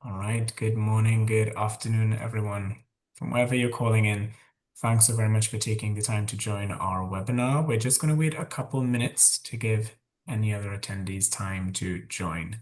All right, good morning, good afternoon, everyone. From wherever you're calling in, thanks so very much for taking the time to join our webinar. We're just going to wait a couple minutes to give any other attendees time to join.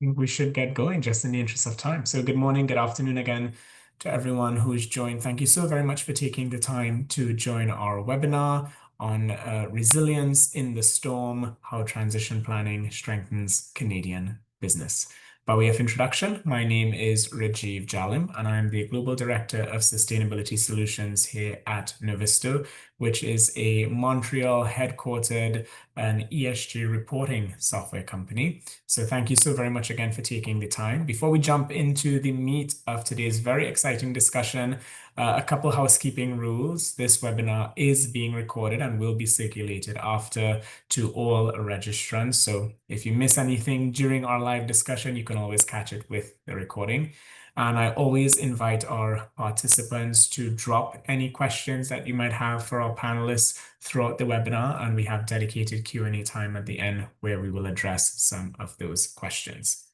Think we should get going just in the interest of time. So good morning, good afternoon again to everyone who's joined. Thank you so very much for taking the time to join our webinar on resilience in the storm, how transition planning strengthens Canadian business. By way of introduction, my name is Rajiv Jalim, and I'm the Global Director of Sustainability Solutions here at Novisto, which is a Montreal headquartered an ESG reporting software company. So thank you so very much again for taking the time. Before we jump into the meat of today's very exciting discussion, a couple housekeeping rules. This webinar is being recorded and will be circulated after to all registrants. So if you miss anything during our live discussion, you can always catch it with the recording. And I always invite our participants to drop any questions that you might have for our panelists throughout the webinar, and we have dedicated Q&A time at the end where we will address some of those questions.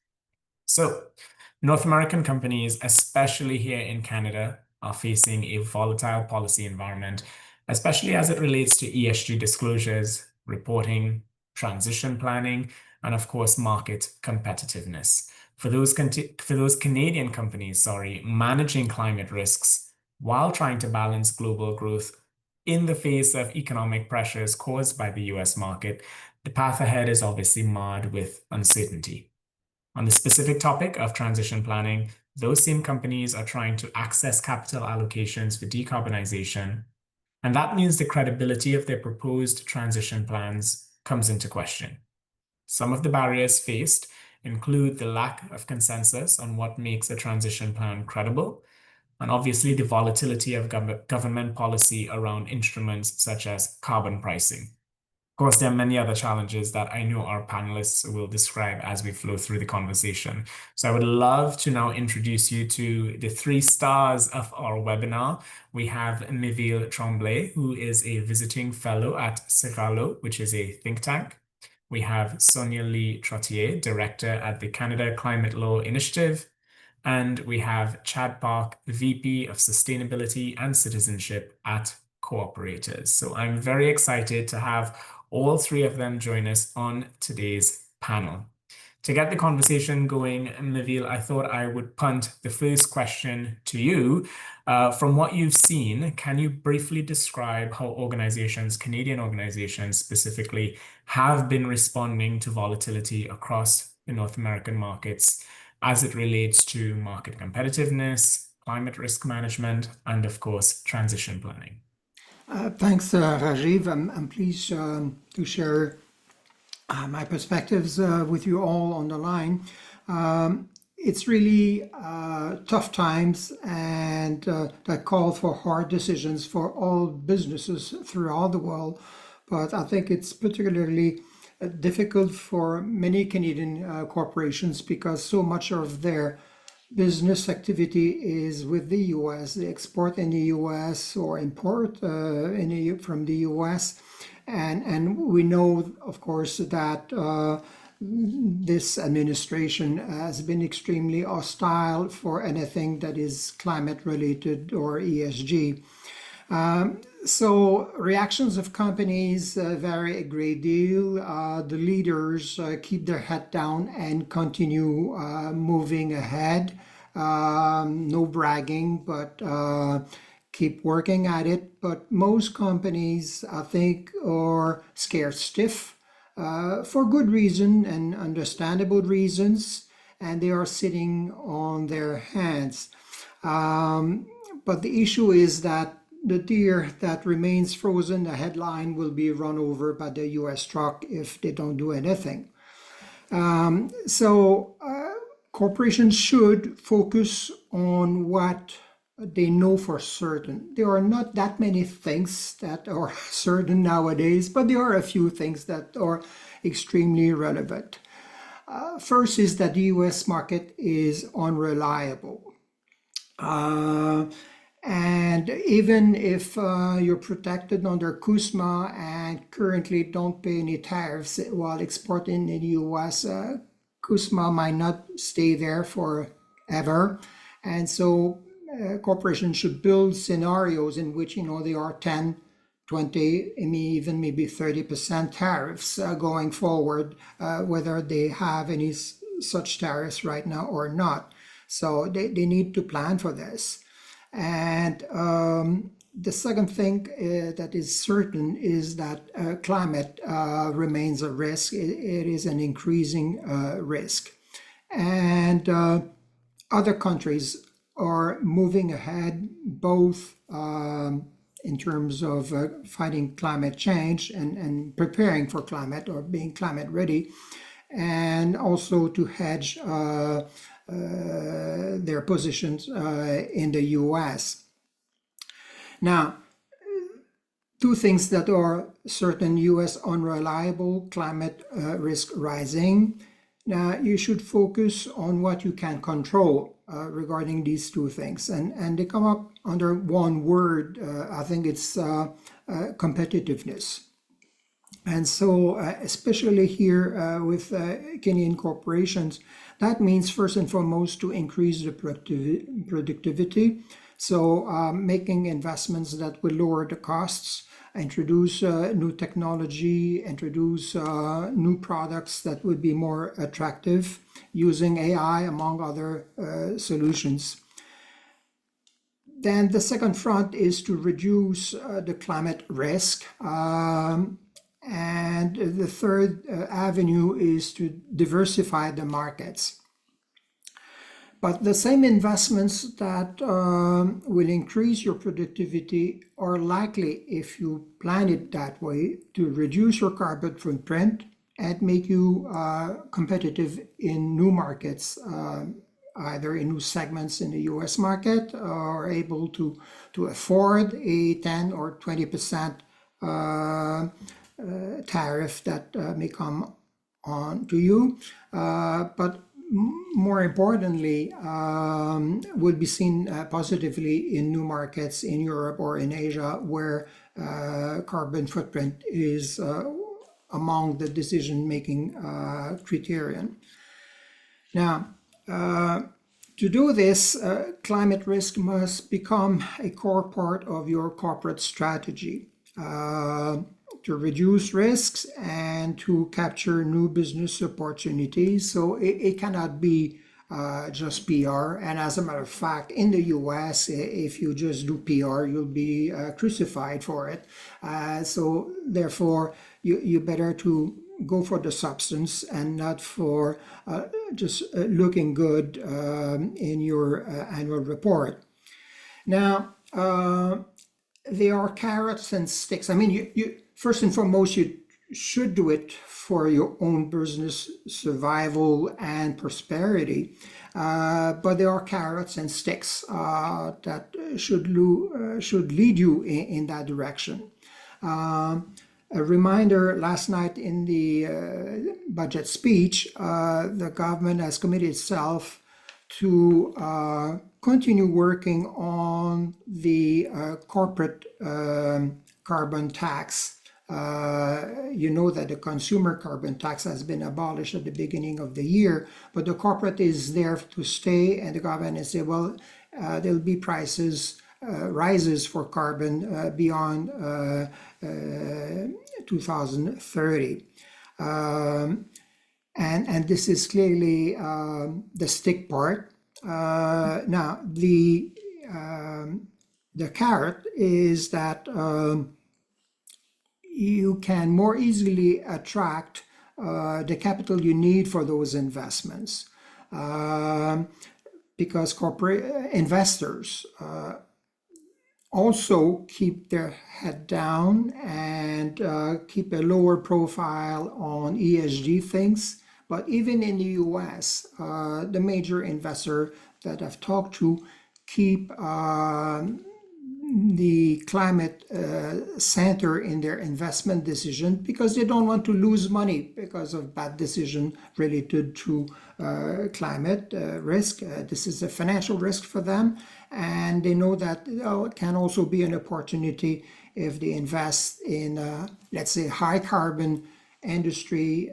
So, North American companies, especially here in Canada, are facing a volatile policy environment, especially as it relates to ESG disclosures, reporting, transition planning, and of course, market competitiveness. For those Canadian companies, managing climate risks while trying to balance global growth in the face of economic pressures caused by the US market, the path ahead is obviously marred with uncertainty. On the specific topic of transition planning, those same companies are trying to access capital allocations for decarbonization, and that means the credibility of their proposed transition plans comes into question. Some of the barriers faced include the lack of consensus on what makes a transition plan credible, and obviously the volatility of government policy around instruments such as carbon pricing. Of course, there are many other challenges that I know our panelists will describe as we flow through the conversation. So I would love to now introduce you to the three stars of our webinar. We have Miville Tremblay, who is a visiting fellow at Serralo, which is a think tank. We have Sonia Lee Trottier, director at the Canada Climate Law Initiative. And we have Chad Park, VP of Sustainability and Citizenship at Cooperators. So I'm very excited to have all three of them join us on today's panel. To get the conversation going, Miville, I thought I would punt the first question to you. From what you've seen, can you briefly describe how organizations, Canadian organizations specifically, have been responding to volatility across the North American markets as it relates to market competitiveness, climate risk management, and of course, transition planning? Thanks, Rajiv. I'm pleased to share my perspectives with you all on the line. It's really tough times and that call for hard decisions for all businesses throughout the world. But I think it's particularly difficult for many Canadian corporations because so much of their business activity is with the US. They export in the US or import from the US. And we know, of course, that this administration has been extremely hostile for anything that is climate related or ESG. So reactions of companies vary a great deal. The leaders keep their head down and continue moving ahead. No bragging, but keep working at it. But most companies, I think, are scared stiff for good reason and understandable reasons, and they are sitting on their hands. But the issue is that the deer that remains frozen, the headline will be run over by the US truck if they don't do anything. So corporations should focus on what they know for certain. There are not that many things that are certain nowadays, but there are a few things that are extremely relevant. First is that the US market is unreliable. And even if you're protected under CUSMA and currently don't pay any tariffs while exporting in the US, CUSMA might not stay there forever. And so corporations should build scenarios in which, there are 10, 20, even maybe 30% tariffs going forward, whether they have any such tariffs right now or not. So they need to plan for this. And the second thing that is certain is that climate remains a risk. It is an increasing risk. And other countries are moving ahead, both in terms of fighting climate change and preparing for climate or being climate ready, and also to hedge their positions in the US. Now, two things that are certain: US unreliable, climate risk rising. Now, you should focus on what you can control regarding these two things. And they come up under one word. I think it's competitiveness. And so, especially here with Kenyan corporations, that means first and foremost to increase the productivity. So making investments that will lower the costs, introduce new technology, introduce new products that would be more attractive, using AI among other solutions. Then the second front is to reduce the climate risk. And the third avenue is to diversify the markets. But the same investments that will increase your productivity are likely, if you plan it that way, to reduce your carbon footprint and make you competitive in new markets, either in new segments in the US market, or able to afford a 10 or 20% tariff that may come on to you. But more importantly, would be seen positively in new markets in Europe or in Asia, where carbon footprint is among the decision-making criterion. Now, to do this, climate risk must become a core part of your corporate strategy. To reduce risks and to capture new business opportunities. So it cannot be just PR. And as a matter of fact, in the US, if you just do PR, you'll be crucified for it. So therefore, you better to go for the substance and not for just looking good in your annual report. Now, there are carrots and sticks. I mean, you first and foremost, you should do it for your own business survival and prosperity. But there are carrots and sticks that should lead you in that direction. A reminder, last night in the budget speech, the government has committed itself to continue working on the corporate carbon tax. You know that the consumer carbon tax has been abolished at the beginning of the year, but the corporate is there to stay, and the government has said, well, there'll be rises for carbon beyond 2030. And this is clearly the stick part. Now, the carrot is that you can more easily attract the capital you need for those investments, because corporate investors also keep their head down and keep a lower profile on ESG things. But even in the US, the major investor that I've talked to keep the climate center in their investment decision because they don't want to lose money because of bad decision related to climate risk. This is a financial risk for them, and they know that it can also be an opportunity if they invest in, let's say, high carbon industry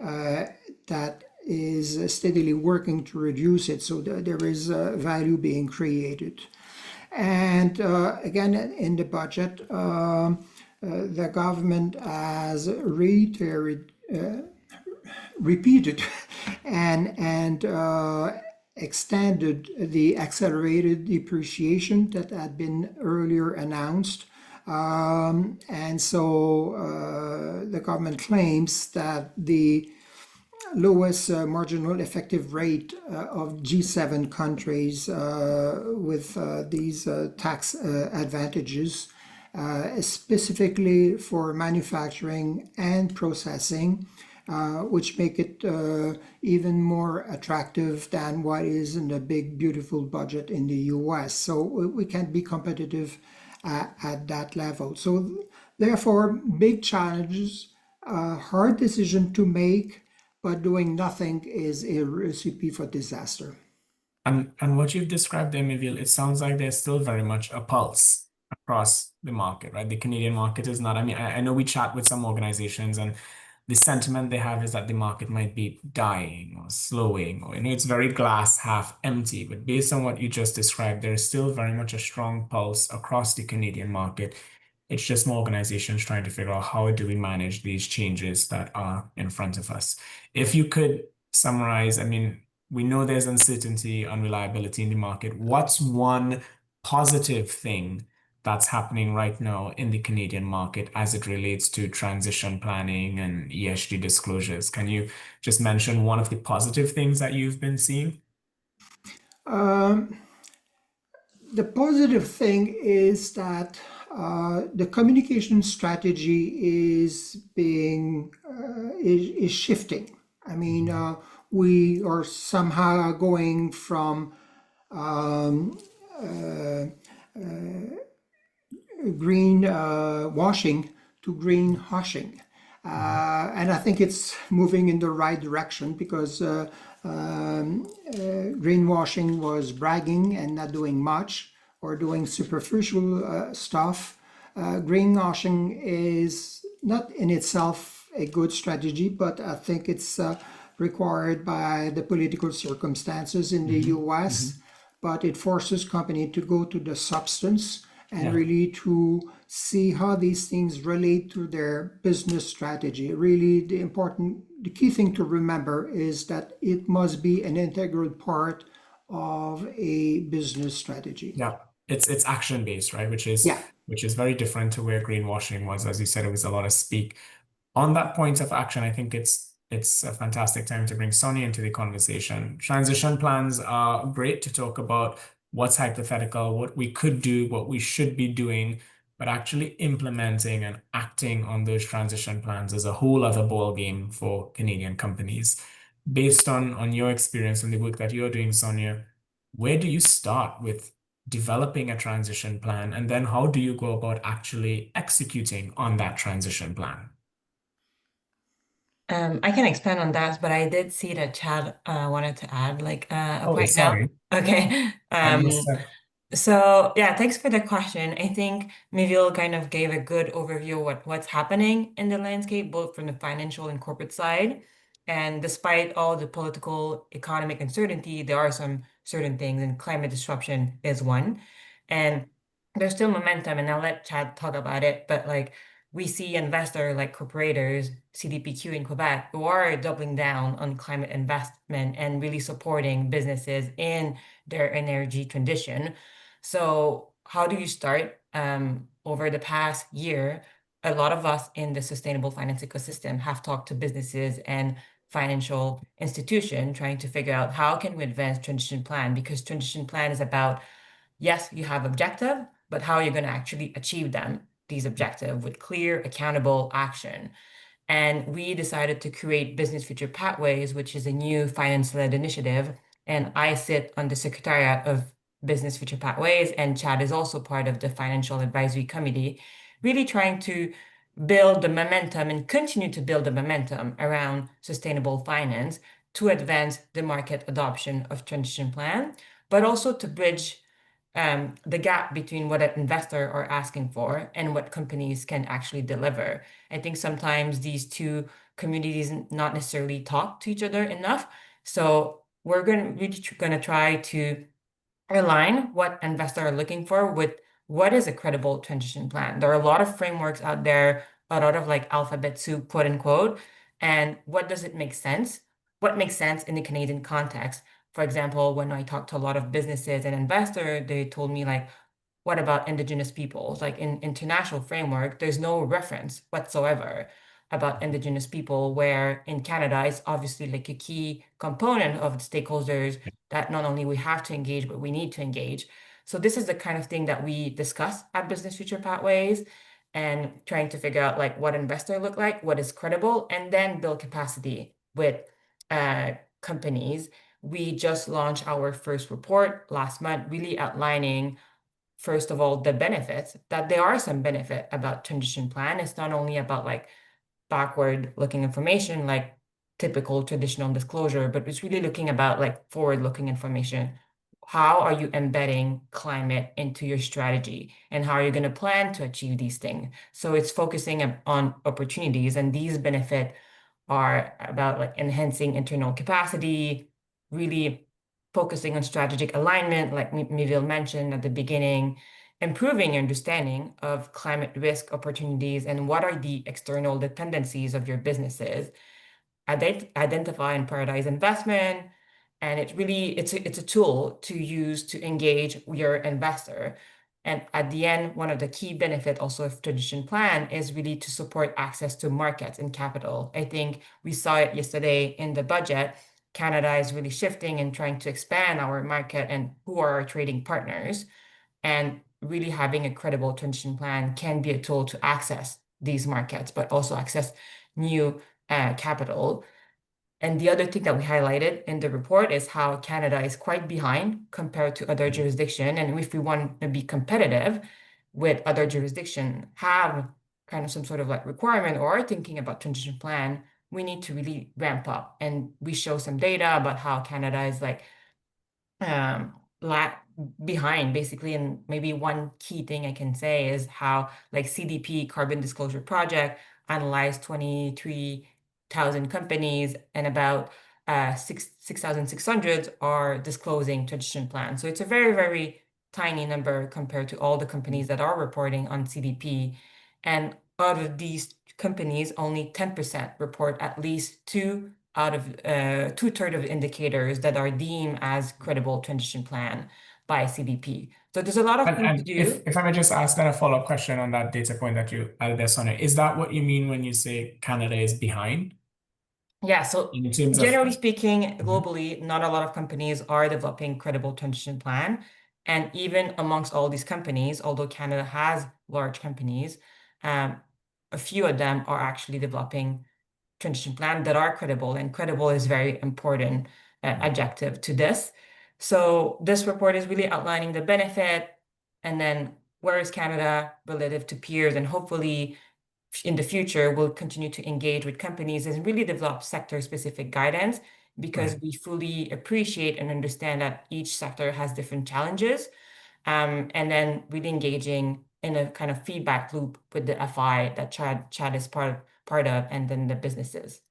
that is steadily working to reduce it. So there is value being created. And again, in the budget, the government has repeated and extended the accelerated depreciation that had been earlier announced. And so the government claims that the lowest marginal effective rate of G7 countries with these tax advantages, specifically for manufacturing and processing, which make it even more attractive than what is in the big, beautiful budget in the US. So we can't be competitive at that level. So therefore, big challenges, hard decision to make, but doing nothing is a recipe for disaster. And what you've described there, Mivil, it sounds like there's still very much a pulse across the market, right? The Canadian market is not, I mean, I know we chat with some organizations and the sentiment they have is that the market might be dying or slowing, or, it's very glass half empty. But based on what you just described, there is still very much a strong pulse across the Canadian market. It's just more organizations trying to figure out how do we manage these changes that are in front of us. If you could summarize, I mean, we know there's uncertainty, unreliability in the market. What's one positive thing that's happening right now in the Canadian market as it relates to transition planning and ESG disclosures? Can you just mention one of the positive things that you've been seeing? Um, the positive thing is that the communication strategy is shifting. I mean, we are somehow going from green washing to green hushing. And I think it's moving in the right direction because greenwashing was bragging and not doing much or doing superficial stuff. Greenwashing is not in itself a good strategy, but I think it's required by the political circumstances in the US. But it forces company to go to the substance and really to see how these things relate to their business strategy. Really, the key thing to remember is that it must be an integral part of a business strategy. Yeah, it's action based, right? Yeah. Which is very different to where greenwashing was. As you said, it was a lot of speak. On that point of action, I think it's a fantastic time to bring Sonia into the conversation. Transition plans are great to talk about what's hypothetical, what we could do, what we should be doing, but actually implementing and acting on those transition plans is a whole other ball game for Canadian companies. Based on your experience and the work that you're doing, Sonia, where do you start with developing a transition plan, and then how do you go about actually executing on that transition plan? I can expand on that, but I did see that Chad wanted to add like a Oh, point now. sorry, Okay. I missed that. So yeah, thanks for the question. I think Mivil kind of gave a good overview of what's happening in the landscape, both from the financial and corporate side. And despite all the political, economic uncertainty, there are some certain things, and climate disruption is one. And there's still momentum, and I'll let Chad talk about it. But like we see investor like corporators, CDPQ in Quebec, who are doubling down on climate investment and really supporting businesses in their energy transition. So how do you start? Over the past year, a lot of us in the sustainable finance ecosystem have talked to businesses and financial institution trying to figure out how can we advance transition plan, because transition plan is about, yes, you have objective, but how you're going to actually achieve these objectives with clear, accountable action. And we decided to create Business Future Pathways, which is a new finance-led initiative. And I sit on the Secretariat of Business Future Pathways, and Chad is also part of the Financial Advisory Committee, really trying to build the momentum and continue to build the momentum around sustainable finance to advance the market adoption of transition plan, but also to bridge the gap between what an investor are asking for and what companies can actually deliver. I think sometimes these two communities not necessarily talk to each other enough. So we're really going to try to align what investors are looking for with what is a credible transition plan. There are a lot of frameworks out there, a lot of like alphabet soup, quote unquote, and what does it make sense? What makes sense in the Canadian context? For example, when I talk to a lot of businesses and investors, they told me like, what about Indigenous peoples? Like in international framework, there's no reference whatsoever about Indigenous people, where in Canada, it's obviously like a key component of the stakeholders that not only we have to engage, but we need to engage. So this is the kind of thing that we discuss at Business Future Pathways, and trying to figure out like what investor look like, what is credible, and then build capacity with companies. We just launched our first report last month, really outlining, first of all, the benefits, that there are some benefit about transition plan. It's not only about like backward looking information, like typical traditional disclosure, but it's really looking about like forward looking information. How are you embedding climate into your strategy, and how are you going to plan to achieve these things? So it's focusing on opportunities, and these benefits are about like enhancing internal capacity, really focusing on strategic alignment, like Mivil mentioned at the beginning, improving your understanding of climate risk opportunities and what are the external dependencies of your businesses, identify and prioritize investment. And it's a tool to use to engage your investor. And at the end, one of the key benefits also of transition plan is really to support access to markets and capital. I think we saw it yesterday in the budget. Canada is really shifting and trying to expand our market and who are our trading partners. And really having a credible transition plan can be a tool to access these markets, but also access new capital. And the other thing that we highlighted in the report is how Canada is quite behind compared to other jurisdictions. And if we want to be competitive with other jurisdictions, have kind of some sort of like requirement or thinking about transition plan, we need to really ramp up. And we show some data about how Canada is like behind basically. And maybe one key thing I can say is how like CDP Carbon Disclosure Project analyzed 23,000 companies, and about 6,600 are disclosing transition plans. So it's a very, very tiny number compared to all the companies that are reporting on CDP. And out of these companies, only 10% report at least two out of 2/3 of indicators that are deemed as credible transition plan by CDP. So there's a lot of things to And do. if I may just ask then a follow-up question on that data point that you added there, Sonia, is that what you mean when you say Canada is behind Yeah, so in terms of? generally speaking, Mhm. globally, not a lot of companies are developing credible transition plan. And even amongst all these companies, although Canada has large companies, a few of them are actually developing transition plan that are credible, and credible is very important adjective to this. So this report is really outlining the benefit, and then where is Canada relative to peers, and hopefully in the future we'll continue to engage with companies and really develop sector specific guidance, because Right. we fully appreciate and understand that each sector has different challenges, and then really engaging in a kind of feedback loop with the FI that Chad is part of, and then the businesses.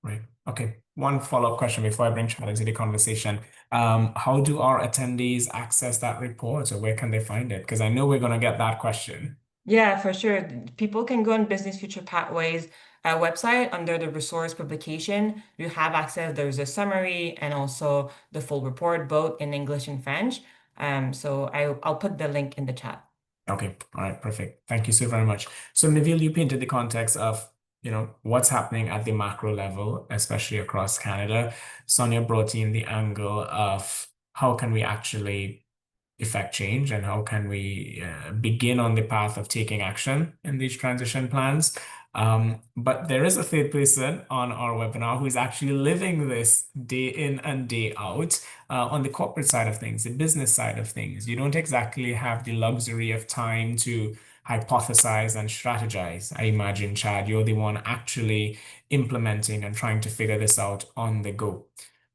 Right. Okay. One follow-up question before I bring Chad into the conversation. How do our attendees access that report, or where can they find it? Because I know we're going to get that question. Yeah, for sure. People can go on Business Future Pathways website under the resource publication. You have access. There's a summary and also the full report, both in English and French. So I'll put the link in the chat. Okay. All right. Perfect. Thank you so very much. So Nabil, you painted the context of, what's happening at the macro level, especially across Canada. Sonia brought in the angle of how can we actually effect change, and how can we begin on the path of taking action in these transition plans. But there is a third person on our webinar who is actually living this day in and day out on the corporate side of things, the business side of things. You don't exactly have the luxury of time to hypothesize and strategize. I imagine, Chad, you're the one actually implementing and trying to figure this out on the go.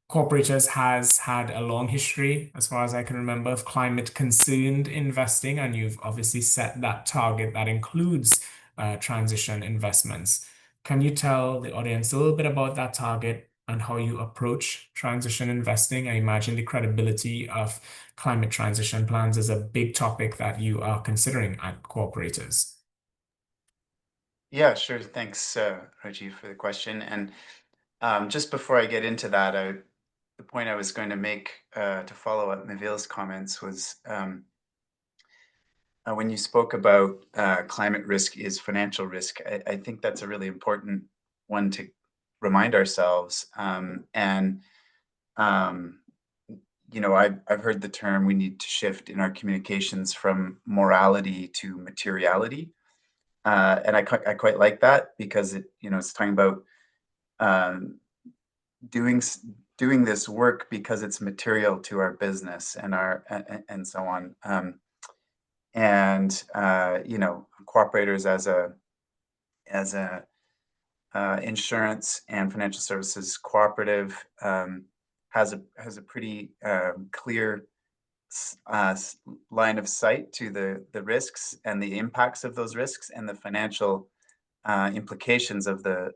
Corporates has had a long history, as far as I can remember, of climate concerned investing, and you've obviously set that target that includes transition investments. Can you tell the audience a little bit about that target and how you approach transition investing? I imagine the credibility of climate transition plans is a big topic that you are considering at Corporators. Yeah, sure. Thanks, Rajiv, for the question. And just before I get into that, the point I was going to make to follow up Navil's comments was when you spoke about climate risk is financial risk, I think that's a really important one to remind ourselves. And I've heard the term we need to shift in our communications from morality to materiality. And I quite like that because it's talking about doing this work because it's material to our business and so on. Cooperators as a insurance and financial services cooperative has a pretty clear line of sight to the risks and the impacts of those risks and the financial implications of the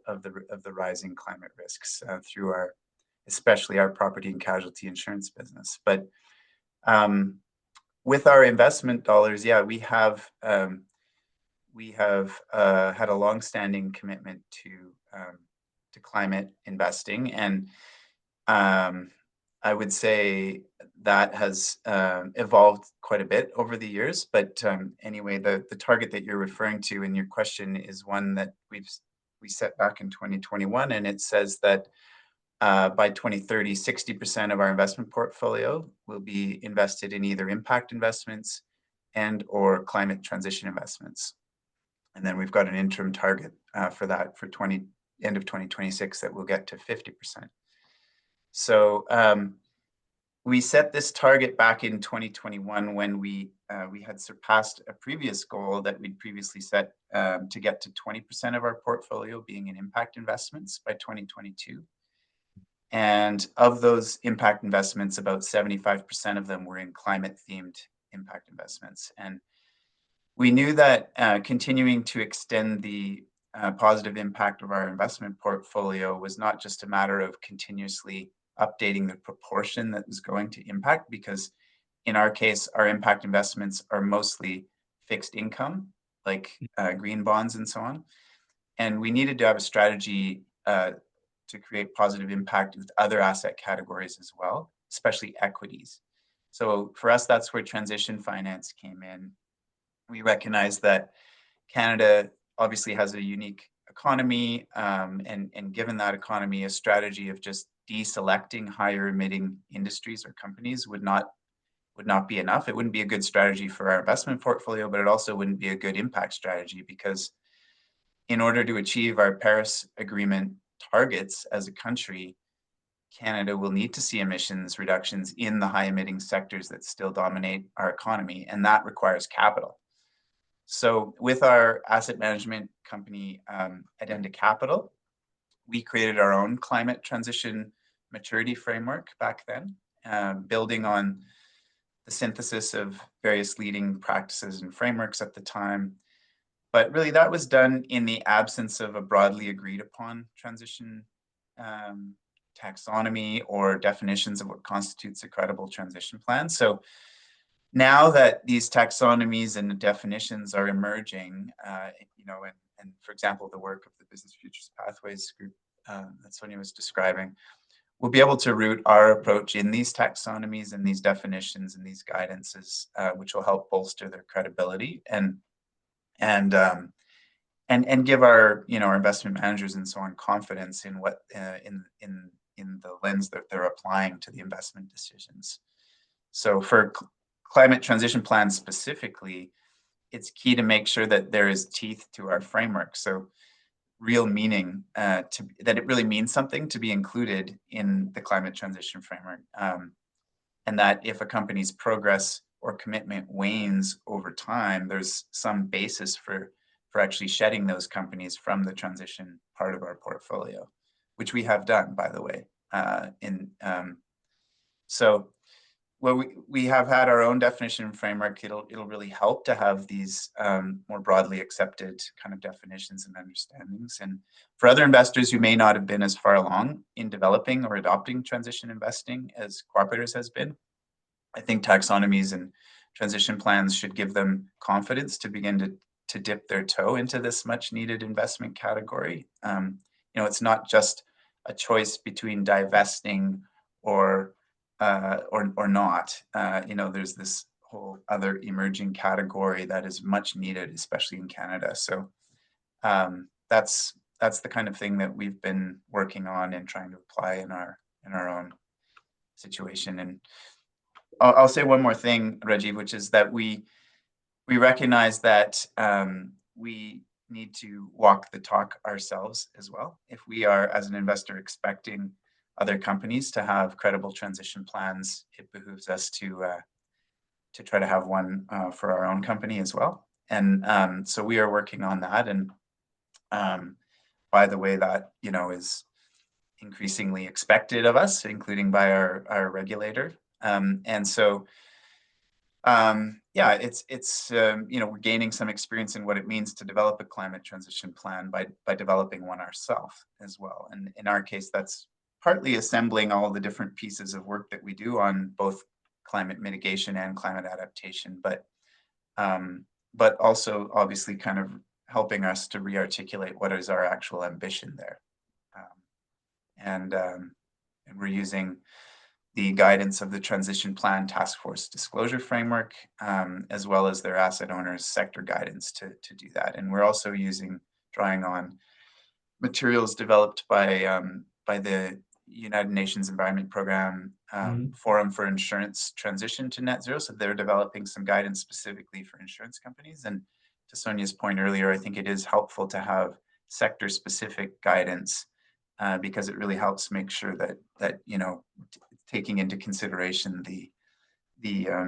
rising climate risks through especially our property and casualty insurance business. But with our investment dollars, yeah, we have had a longstanding commitment to climate investing, and I would say that has evolved quite a bit over the years. But anyway, the target that you're referring to in your question is one that we set back in 2021, and it says that by 2030, 60% of our investment portfolio will be invested in either impact investments and/or climate transition investments. And then we've got an interim target for that for end of 2026 that we'll get to 50%. So we set this target back in 2021 when we had surpassed a previous goal that we'd previously set to get to 20% of our portfolio being in impact investments by 2022. And of those impact investments, about 75% of them were in climate-themed impact investments. And we knew that continuing to extend the positive impact of our investment portfolio was not just a matter of continuously updating the proportion that was going to impact, because in our case, our impact investments are mostly fixed income, like green bonds and so on. And we needed to have a strategy to create positive impact with other asset categories as well, especially equities. So for us, that's where transition finance came in. We recognize that Canada obviously has a unique economy, and given that economy, a strategy of just deselecting higher emitting industries or companies would not be enough. It wouldn't be a good strategy for our investment portfolio, but it also wouldn't be a good impact strategy, because in order to achieve our Paris Agreement targets as a country, Canada will need to see emissions reductions in the high emitting sectors that still dominate our economy, and that requires capital. So with our asset management company, Addenda Capital, we created our own climate transition maturity framework back then, building on the synthesis of various leading practices and frameworks at the time. But really, that was done in the absence of a broadly agreed upon transition taxonomy or definitions of what constitutes a credible transition plan. So now that these taxonomies and the definitions are emerging, and for example, the work of the Business Futures Pathways group that Sonia was describing, we'll be able to root our approach in these taxonomies and these definitions and these guidances, which will help bolster their credibility and give our our investment managers and so on confidence in what in the lens that they're applying to the investment decisions. So for climate transition plan specifically, it's key to make sure that there is teeth to our framework. So real meaning, that it really means something to be included in the climate transition framework. And that if a company's progress or commitment wanes over time, there's some basis for actually shedding those companies from the transition part of our portfolio, which we have done, by the way. So well, we have had our own definition framework. It'll really help to have these more broadly accepted kind of definitions and understandings. And for other investors who may not have been as far along in developing or adopting transition investing as Cooperators has been, I think taxonomies and transition plans should give them confidence to begin to dip their toe into this much needed investment category. It's not just a choice between divesting or not. There's this whole other emerging category that is much needed, especially in Canada. So that's the kind of thing that we've been working on and trying to apply in our own situation. And I'll say one more thing, Rajiv, which is that we recognize that we need to walk the talk ourselves as well. If we are, as an investor, expecting other companies to have credible transition plans, it behooves us to try to have one for our own company as well. And so we are working on that. And by the way, that is increasingly expected of us, including by our regulator. And so it's we're gaining some experience in what it means to develop a climate transition plan by developing one ourselves as well. And in our case, that's partly assembling all the different pieces of work that we do on both climate mitigation and climate adaptation, but also obviously kind of helping us to re-articulate what is our actual ambition there. And we're using the guidance of the Transition Plan Task Force Disclosure Framework, as well as their asset owners sector guidance to do that. And we're also drawing on materials developed by the United Nations Environment Program Forum for Insurance Transition to Net Zero. So they're developing some guidance specifically for insurance companies. And to Sonia's point earlier, I think it is helpful to have sector-specific guidance because it really helps make sure that taking into consideration the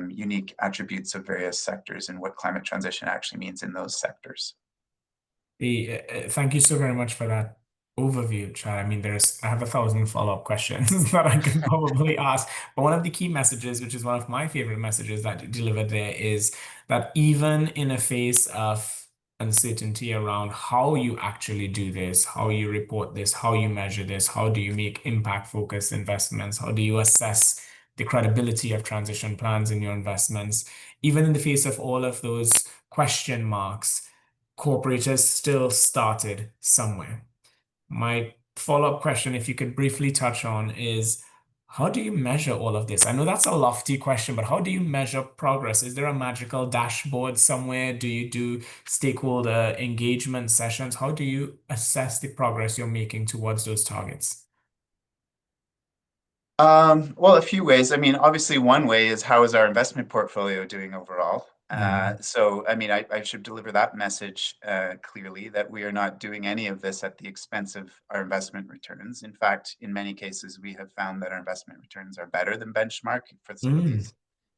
unique attributes of various sectors and what climate transition actually means in those sectors. Thank you so very much for that overview, Chad. I mean, I have 1,000 follow-up questions that I can probably ask. But one of the key messages, which is one of my favorite messages that you delivered there, is that even in a face of uncertainty around how you actually do this, how you report this, how you measure this, how do you make impact-focused investments, how do you assess the credibility of transition plans in your investments, even in the face of all of those question marks, Cooperators still started somewhere. My follow-up question, if you could briefly touch on, is how do you measure all of this? I know that's a lofty question, but how do you measure progress? Is there a magical dashboard somewhere? Do you do stakeholder engagement sessions? How do you assess the progress you're making towards those targets? Well, a few ways. I mean, obviously, one way is how is our investment portfolio doing overall? So, I mean, I should deliver that message clearly that we are not doing any of this at the expense of our investment returns. In fact, in many cases, we have found that our investment returns are better than benchmark for some of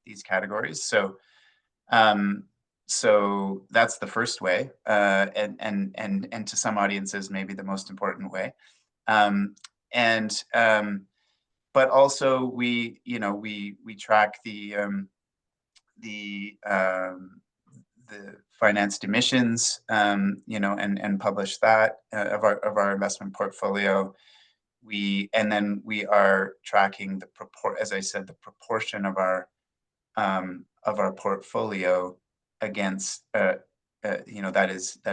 these categories. So, so that's the first way, and to some audiences, maybe the most important way. But also we track the financed emissions, and publish that of our investment portfolio. And then we are tracking as I said, the proportion of our portfolio against that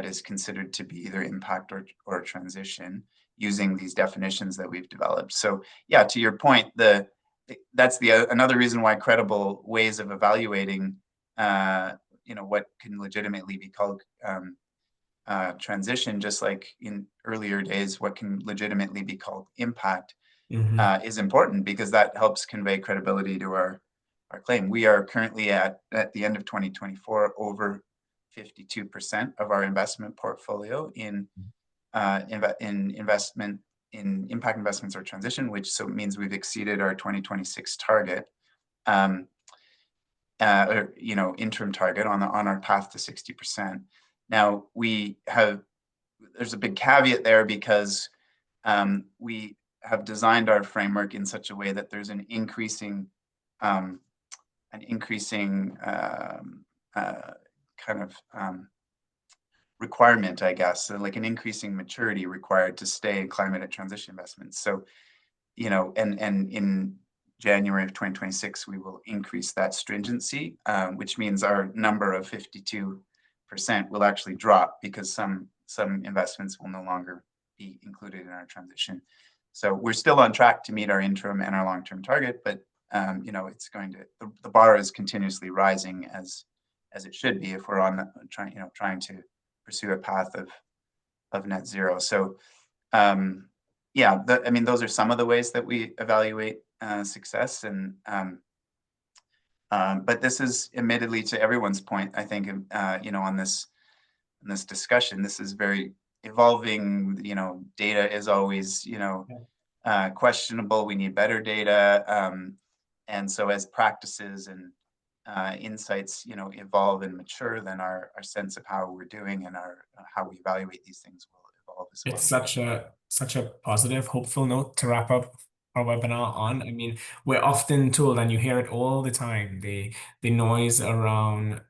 is considered to be either impact or transition, using these definitions that we've developed. So yeah, to your point, that's another reason why credible ways of evaluating what can legitimately be called transition, just like in earlier days, what can legitimately be called impact, is important, because that helps convey credibility to our claim. We are currently at the end of 2024 over 52% of our investment portfolio in investment in impact investments or transition, which so means we've exceeded our 2026 target, or interim target on our path to 60%. Now there's a big caveat there because we have designed our framework in such a way that there's an increasing requirement, I guess, so like an increasing maturity required to stay in climate and transition investments. So, and in January of 2026, we will increase that stringency, which means our number of 52% will actually drop because some investments will no longer be included in our transition. So we're still on track to meet our interim and our long-term target, but it's going to the bar is continuously rising as it should be if we're on trying to pursue a path of net zero. So those are some of the ways that we evaluate success, and but this is admittedly, to everyone's point, I think on this discussion, this is very evolving. Data is always questionable. We need better data, and so as practices and insights evolve and mature, then our sense of how we're doing and how we evaluate these things will evolve as well. It's such a positive, hopeful note to wrap up our webinar on. I mean, we're often told, and you hear it all the time, the noise around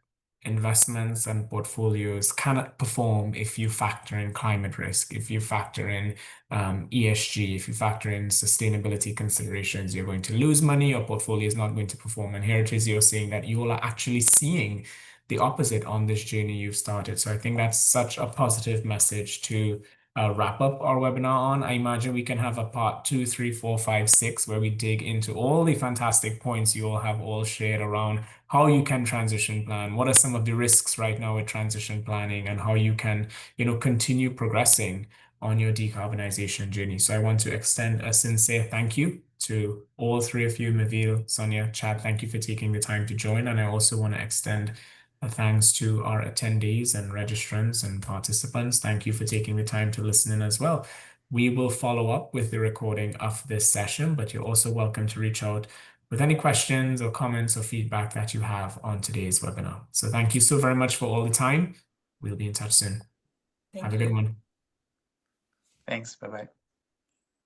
investments and portfolios cannot perform if you factor in climate risk, if you factor in ESG, if you factor in sustainability considerations, you're going to lose money, your portfolio is not going to perform. And here it is, you're saying that you all are actually seeing the opposite on this journey you've started. So I think that's such a positive message to wrap up our webinar on. I imagine we can have a part 2, 3, 4, 5, 6, where we dig into all the fantastic points you all have shared around how you can transition plan, what are some of the risks right now with transition planning, and how you can, continue progressing on your decarbonization journey. So I want to extend a sincere thank you to all three of you, Mivil, Sonia, Chad. Thank you for taking the time to join. And I also want to extend a thanks to our attendees and registrants and participants. Thank you for taking the time to listen in as well. We will follow up with the recording of this session, but you're also welcome to reach out with any questions or comments or feedback that you have on today's webinar. So thank you so very much for all the time. We'll be in touch soon. Have a good one. Thanks. Bye-bye.